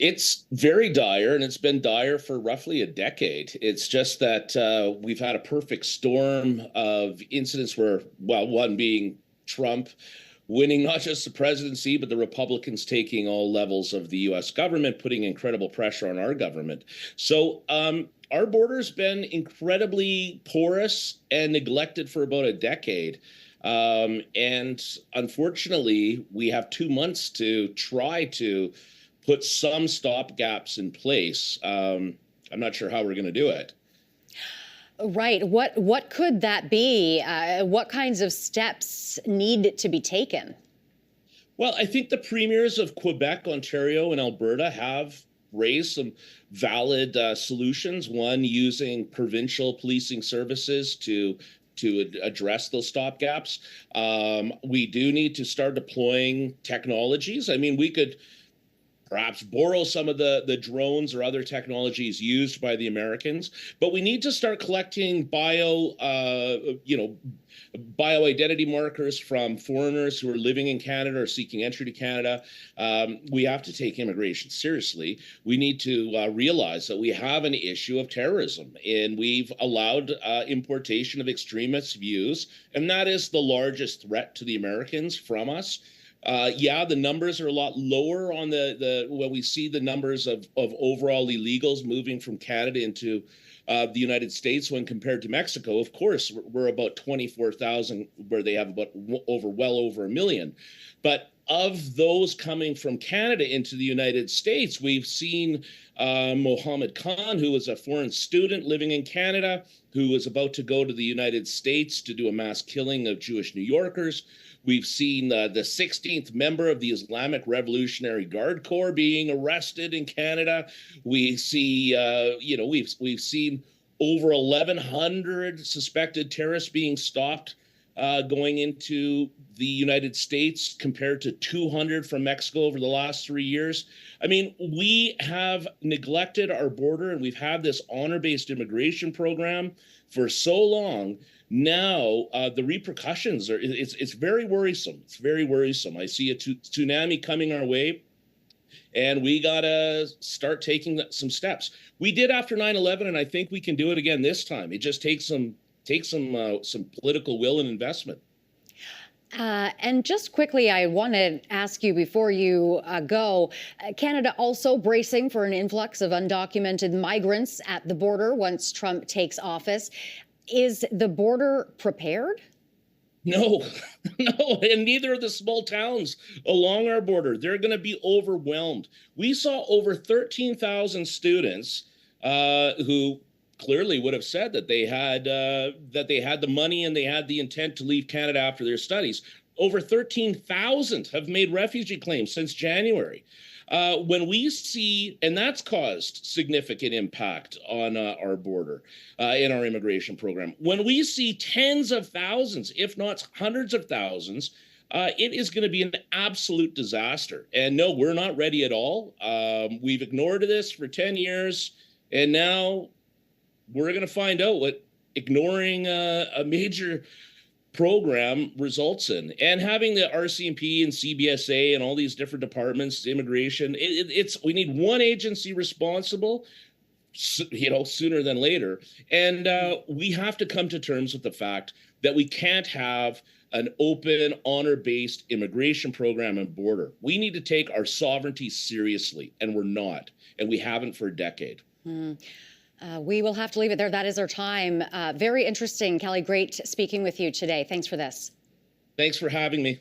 It's very dire, and it's been dire for roughly a decade. It's just that we've had a perfect storm of incidents where, well, one being Trump winning not just the presidency, but the Republicans taking all levels of the US government, putting incredible pressure on our government. So, our border's been incredibly porous and neglected for about a decade. And unfortunately, we have 2 months to try to put some stop gaps in place. I'm not sure how we're going to do it. Right. What could that be? What kinds of steps need to be taken? Well, I think the premiers of Quebec, Ontario, and Alberta have raised some valid solutions. One, using provincial policing services to address those stop gaps. We do need to start deploying technologies. I mean, we could perhaps borrow some of the drones or other technologies used by the Americans, but we need to start collecting bio identity markers from foreigners who are living in Canada or seeking entry to Canada. We have to take immigration seriously. We need to realize that we have an issue of terrorism, and we've allowed importation of extremist views, and that is the largest threat to the Americans from us. Yeah, the numbers are a lot lower on the when we see the numbers of overall illegals moving from Canada into the United States when compared to Mexico. Of course, we're about 24,000, where they have about well over a million. But of those coming from Canada into the United States, we've seen Mohammed Khan, who was a foreign student living in Canada, who was about to go to the United States to do a mass killing of Jewish New Yorkers. We've seen the 16th member of the Islamic Revolutionary Guard Corps being arrested in Canada. We see, we've seen over 1,100 suspected terrorists being stopped going into the United States, compared to 200 from Mexico over the last 3 years. I mean, we have neglected our border, and we've had this honor-based immigration program for so long. Now, the repercussions it's very worrisome. It's very worrisome. I see a tsunami coming our way, and we got to start taking some steps. We did after 9/11, and I think we can do it again this time. It just takes some political will and investment. And just quickly, I want to ask you before you go, Canada also bracing for an influx of undocumented migrants at the border once Trump takes office. Is the border prepared? No, no, and neither are the small towns along our border. They're going to be overwhelmed. We saw over 13,000 students who clearly would have said that they had the money and they had the intent to leave Canada after their studies. Over 13,000 have made refugee claims since January. When we see, and that's caused significant impact on our border in our immigration program. When we see tens of thousands, if not hundreds of thousands, it is going to be an absolute disaster. And no, we're not ready at all. We've ignored this for 10 years, and now we're going to find out what ignoring a major program results in. And having the RCMP and CBSA and all these different departments, immigration, we need one agency responsible, sooner than later. And we have to come to terms with the fact that we can't have an open, honor-based immigration program and border. We need to take our sovereignty seriously, and we're not, and we haven't for a decade. We will have to leave it there. That is our time. Very interesting, Kelly. Great speaking with you today. Thanks for this. Thanks for having me.